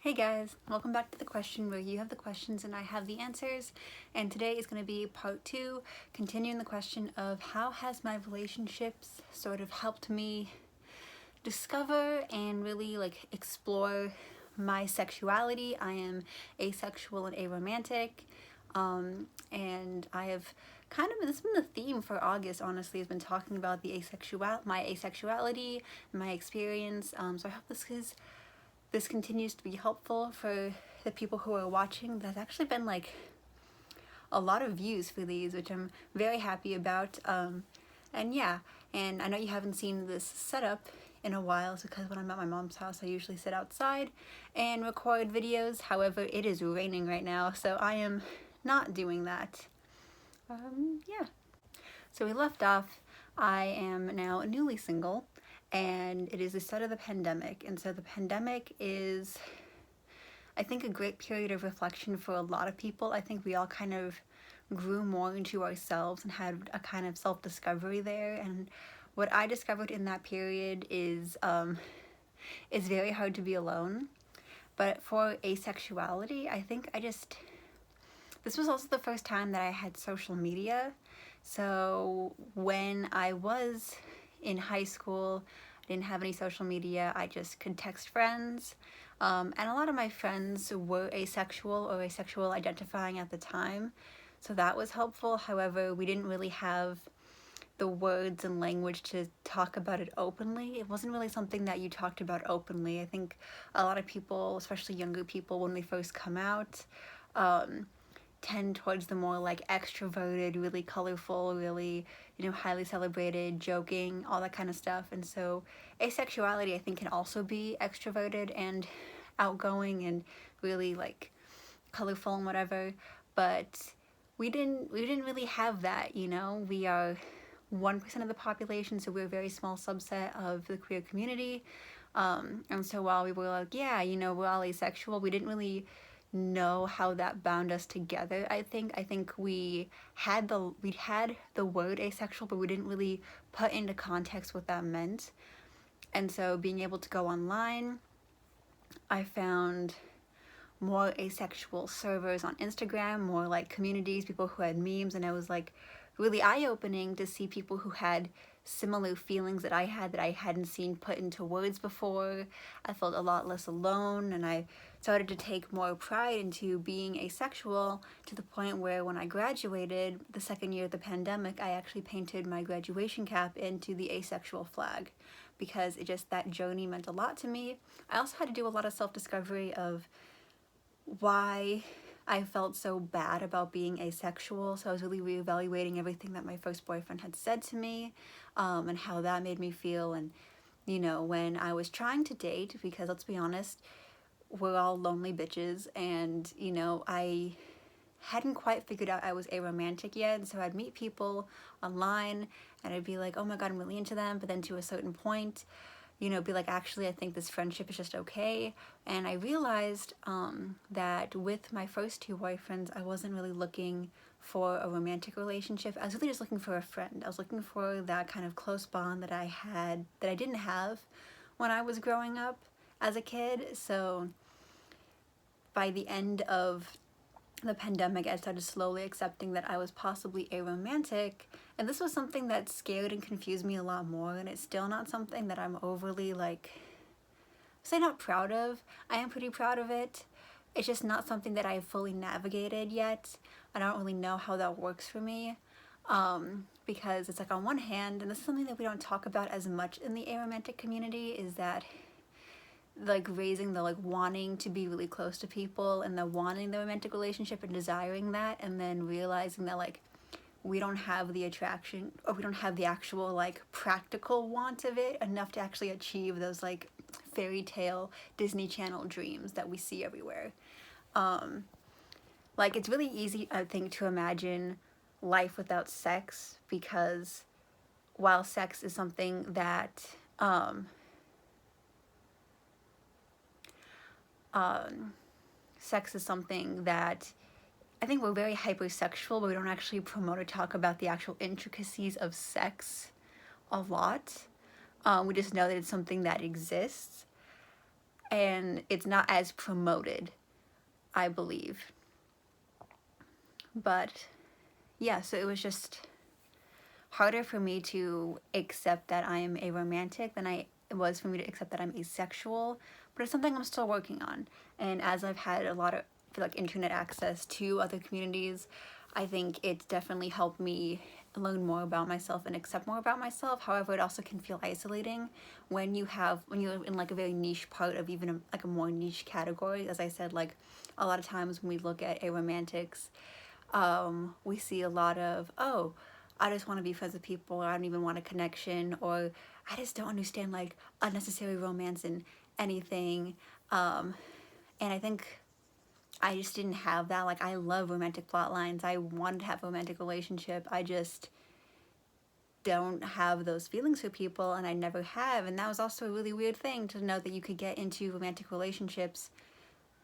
Hey guys, welcome back to the question where you have the questions and I have the answers. And today is going to be part 2, continuing the question of how has my relationships sort of helped me discover and really explore my sexuality. I am asexual and aromantic, and I have this has been the theme for August, honestly, has been talking about my asexuality, my experience. So I hope this continues to be helpful for the people who are watching. There's actually been a lot of views for these, which I'm very happy about. And yeah, and I know you haven't seen this setup in a while, so because when I'm at my mom's house, I usually sit outside and record videos. However, it is raining right now, so I am not doing that. Yeah. So we left off, I am now newly single, and it is the start of the pandemic. And so the pandemic is, I think, a great period of reflection for a lot of people. I think we all kind of grew more into ourselves and had a kind of self-discovery there. And what I discovered in that period is it's very hard to be alone. But for asexuality, I think this was also the first time that I had social media. So when I was in high school, I didn't have any social media. I just could text friends. And a lot of my friends were asexual or asexual identifying at the time. So that was helpful. However, we didn't really have the words and language to talk about it openly. It wasn't really something that you talked about openly. I think a lot of people, especially younger people, when they first come out, tend towards the more extroverted, really colorful, really, highly celebrated, joking, all that kind of stuff. And so asexuality, I think, can also be extroverted and outgoing and really colorful and whatever. But we didn't really have that. We are 1% of the population, so we're a very small subset of the queer community. And so while we were we're all asexual, we didn't really know how that bound us together. I think we had the word asexual, but we didn't really put into context what that meant. And so being able to go online, I found more asexual servers on Instagram, more communities, people who had memes, and it was really eye-opening to see people who had similar feelings that I hadn't seen put into words before. I felt a lot less alone, and I started to take more pride into being asexual, to the point where when I graduated the second year of the pandemic, I actually painted my graduation cap into the asexual flag, because that journey meant a lot to me. I also had to do a lot of self-discovery of why I felt so bad about being asexual. So I was really reevaluating everything that my first boyfriend had said to me, and how that made me feel. And when I was trying to date, because let's be honest, we're all lonely bitches, and I hadn't quite figured out I was aromantic yet. And so I'd meet people online and I'd be like, oh my god, I'm really into them, but then to a certain point, be like, actually, I think this friendship is just okay. And I realized that with my first 2 boyfriends, I wasn't really looking for a romantic relationship. I was really just looking for a friend. I was looking for that kind of close bond that I didn't have when I was growing up as a kid. So by the end of the pandemic, I started slowly accepting that I was possibly aromantic, and this was something that scared and confused me a lot more, and it's still not something that I'm overly say not proud of. I am pretty proud of it. It's just not something that I've fully navigated yet. I don't really know how that works for me, because it's on one hand, and this is something that we don't talk about as much in the aromantic community, is that raising the wanting to be really close to people, and the wanting the romantic relationship and desiring that, and then realizing that we don't have the attraction, or we don't have the actual practical want of it enough to actually achieve those fairy tale Disney Channel dreams that we see everywhere. It's really easy, I think, to imagine life without sex, because while sex is something that sex is something that I think we're very hypersexual, but we don't actually promote or talk about the actual intricacies of sex a lot. We just know that it's something that exists. and it's not as promoted, I believe. But yeah, so it was just harder for me to accept that I am a romantic than it was for me to accept that I'm asexual, but it's something I'm still working on. And as I've had a lot of like internet access to other communities, I think it's definitely helped me learn more about myself and accept more about myself. However, it also can feel isolating when you're in like a very niche part of even like a more niche category. As I said, like a lot of times when we look at aromantics, we see a lot of, oh, I just want to be friends with people, or I don't even want a connection, or I just don't understand like unnecessary romance and anything. And I think I just didn't have that. Like, I love romantic plot lines. I wanted to have a romantic relationship. I just don't have those feelings for people, and I never have. And that was also a really weird thing, to know that you could get into romantic relationships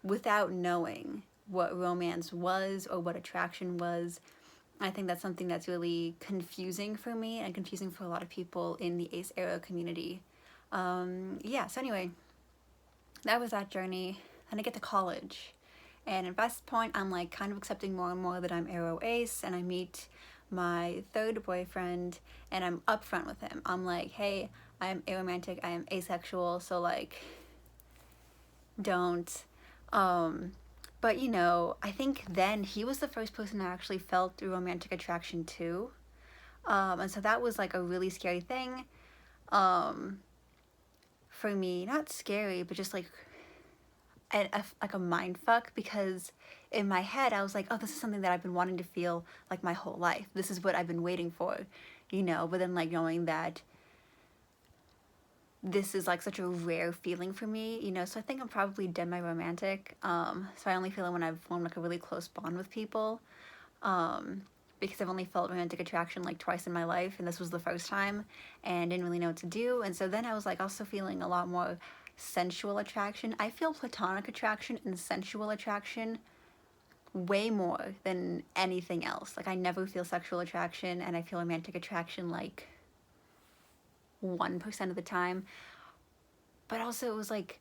without knowing what romance was or what attraction was. I think that's something that's really confusing for me and confusing for a lot of people in the ace era community. Yeah, so anyway, that was that journey. Then I get to college. And at this point, I'm like kind of accepting more and more that I'm aro ace, and I meet my third boyfriend, and I'm upfront with him. I'm like, hey, I am aromantic, I am asexual, so like, don't. But you know, I think then he was the first person I actually felt romantic attraction to. And so that was like a really scary thing for me. Not scary, but just like like a mind fuck, because in my head I was like, oh, this is something that I've been wanting to feel like my whole life. This is what I've been waiting for, you know. But then like knowing that this is like such a rare feeling for me, you know. So I think I'm probably demi-romantic. So I only feel it when I've formed like a really close bond with people. Because I've only felt romantic attraction like twice in my life, and this was the first time, and didn't really know what to do. And so then I was like also feeling a lot more sensual attraction. I feel platonic attraction and sensual attraction way more than anything else. Like, I never feel sexual attraction, and I feel romantic attraction like 1% of the time. But also it was like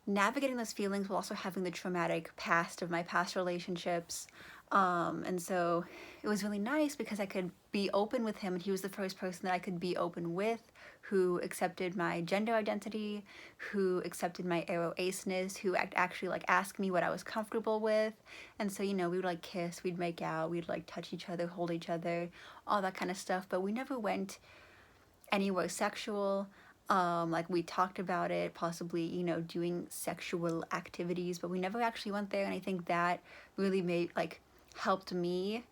navigating those feelings while also having the traumatic past of my past relationships. And so it was really nice because I could be open with him, and he was the first person that I could be open with, who accepted my gender identity, who accepted my aro aceness, who actually like asked me what I was comfortable with. And so, you know, we would like kiss, we'd make out, we'd like touch each other, hold each other, all that kind of stuff. But we never went anywhere sexual. Like, we talked about it, possibly, you know, doing sexual activities, but we never actually went there. And I think that really helped me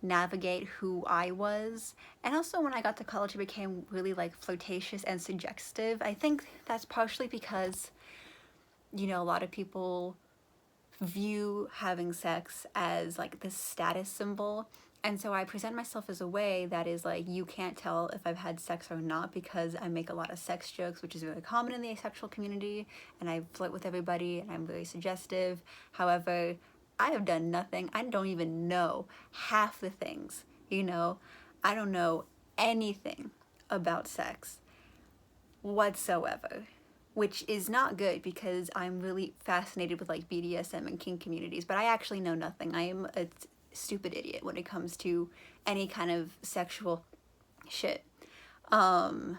navigate who I was. And also when I got to college, it became really like flirtatious and suggestive. I think that's partially because, you know, a lot of people view having sex as like this status symbol. And so I present myself as a way that is like, you can't tell if I've had sex or not, because I make a lot of sex jokes, which is very common in the asexual community, and I flirt with everybody, and I'm very suggestive. However, I have done nothing. I don't even know half the things, you know? I don't know anything about sex whatsoever, which is not good, because I'm really fascinated with like BDSM and kink communities, but I actually know nothing. I am a stupid idiot when it comes to any kind of sexual shit. But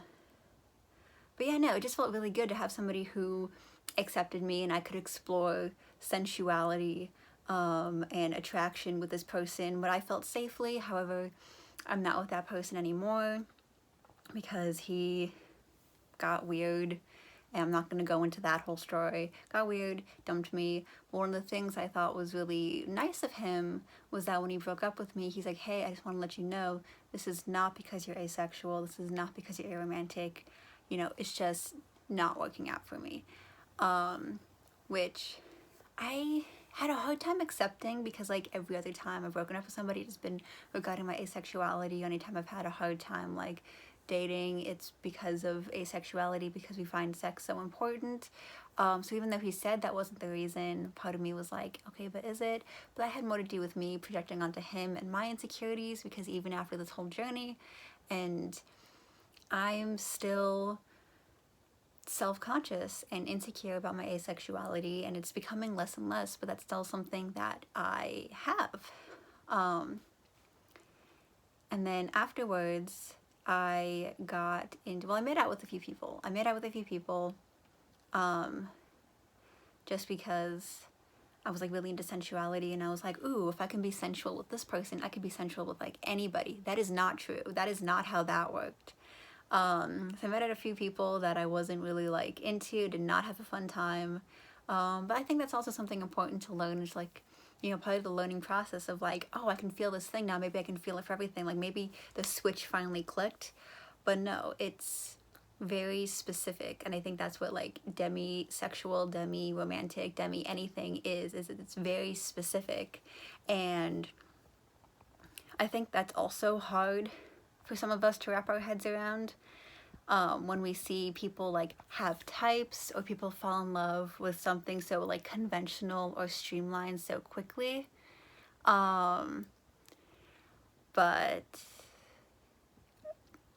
yeah, no, it just felt really good to have somebody who accepted me, and I could explore sensuality and attraction with this person, but I felt safely. However, I'm not with that person anymore because he got weird, and I'm not going to go into that whole story. Got weird, dumped me. But one of the things I thought was really nice of him was that when he broke up with me, he's like, hey, I just want to let you know, this is not because you're asexual, this is not because you're aromantic, you know, it's just not working out for me. Which I had a hard time accepting, because like every other time I've broken up with somebody, it's been regarding my asexuality. Anytime I've had a hard time like dating, it's because of asexuality, because we find sex so important. So even though he said that wasn't the reason, part of me was like, okay, but is it? But that had more to do with me projecting onto him and my insecurities, because even after this whole journey, and I'm still self-conscious and insecure about my asexuality, and it's becoming less and less, but that's still something that I have. And then afterwards, I got into, well, I made out with a few people. Just because I was like really into sensuality, and I was like, ooh, if I can be sensual with this person, I could be sensual with like anybody. That is not true. That is not how that worked. So I met a few people that I wasn't really like into, did not have a fun time. But I think that's also something important to learn. It's like, you know, part of the learning process of like, oh, I can feel this thing now. Maybe I can feel it for everything. Like maybe the switch finally clicked. But no, it's very specific. And I think that's what like demisexual, demi-romantic, demi-anything is it's very specific. And I think that's also hard for some of us to wrap our heads around. When we see people like have types, or people fall in love with something so like conventional or streamlined so quickly. But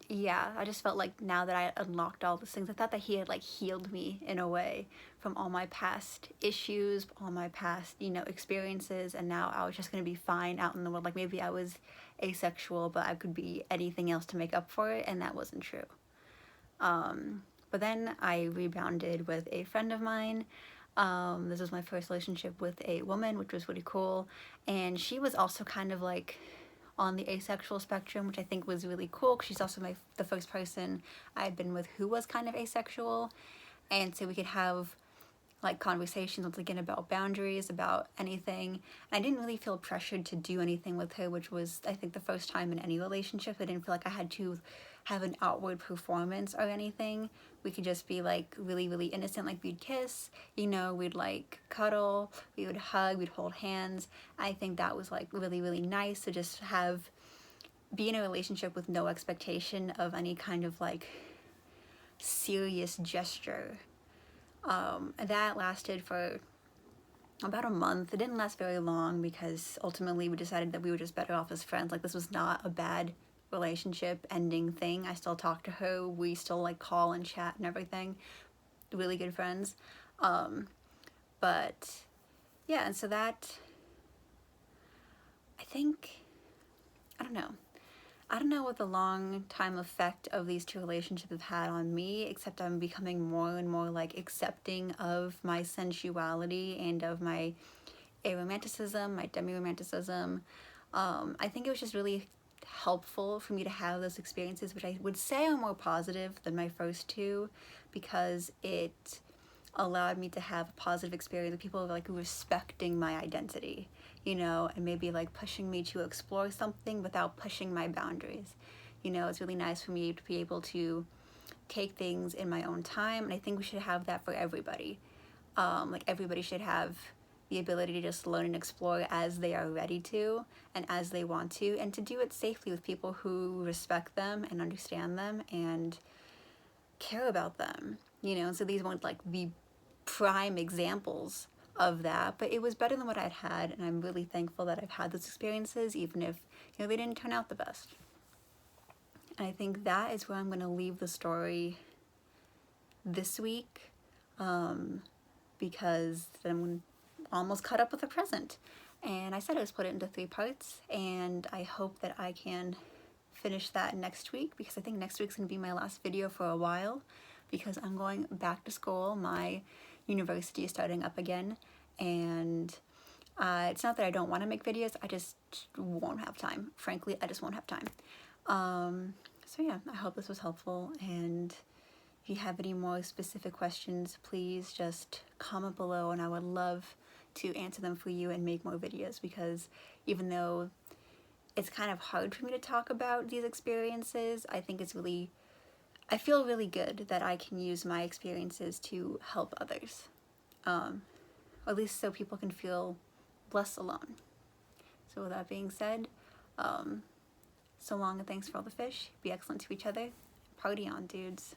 yeah, I just felt like now that I unlocked all these things, I thought that he had like healed me in a way from all my past issues, all my past, you know, experiences, and now I was just gonna be fine out in the world. Like maybe I was asexual, but I could be anything else to make up for it, and that wasn't true. But then I rebounded with a friend of mine. This was my first relationship with a woman, which was really cool, and she was also kind of like on the asexual spectrum, which I think was really cool, because she's also the first person I had been with who was kind of asexual, and so we could have like conversations once again about boundaries, about anything. And I didn't really feel pressured to do anything with her, which was, I think, the first time in any relationship. I didn't feel like I had to have an outward performance or anything. We could just be like really, really innocent. Like we'd kiss, you know, we'd like cuddle, we would hug, we'd hold hands. I think that was like really, really nice to just be in a relationship with no expectation of any kind of like serious gesture. That lasted for about a month. It didn't last very long, because ultimately we decided that we were just better off as friends. Like this was not a bad relationship ending thing. I still talk to her. We still like call and chat and everything. Really good friends. But yeah, and so that, I think, I don't know what the long time effect of these two relationships have had on me, except I'm becoming more and more like accepting of my sensuality and of my aromanticism, my demi-romanticism. I think it was just really helpful for me to have those experiences, which I would say are more positive than my first two, because it allowed me to have a positive experience with people like respecting my identity, you know, and maybe like pushing me to explore something without pushing my boundaries. You know, it's really nice for me to be able to take things in my own time, and I think we should have that for everybody. Like everybody should have the ability to just learn and explore as they are ready to and as they want to, and to do it safely with people who respect them and understand them and care about them, you know. So these weren't like the prime examples of that, but it was better than what I'd had, and I'm really thankful that I've had those experiences, even if, you know, they didn't turn out the best. And I think that is where I'm going to leave the story this week, because I'm almost caught up with the present. And I said I was put it into 3 parts, and I hope that I can finish that next week, because I think next week's going to be my last video for a while, because I'm going back to school. My university is starting up again, and it's not that I don't want to make videos, I just won't have time. Frankly, I just won't have time. So yeah, I hope this was helpful, and if you have any more specific questions, please just comment below, and I would love to answer them for you and make more videos, because even though it's kind of hard for me to talk about these experiences, I think I feel really good that I can use my experiences to help others, or at least so people can feel less alone. So with that being said, so long and thanks for all the fish. Be excellent to each other. Party on, dudes.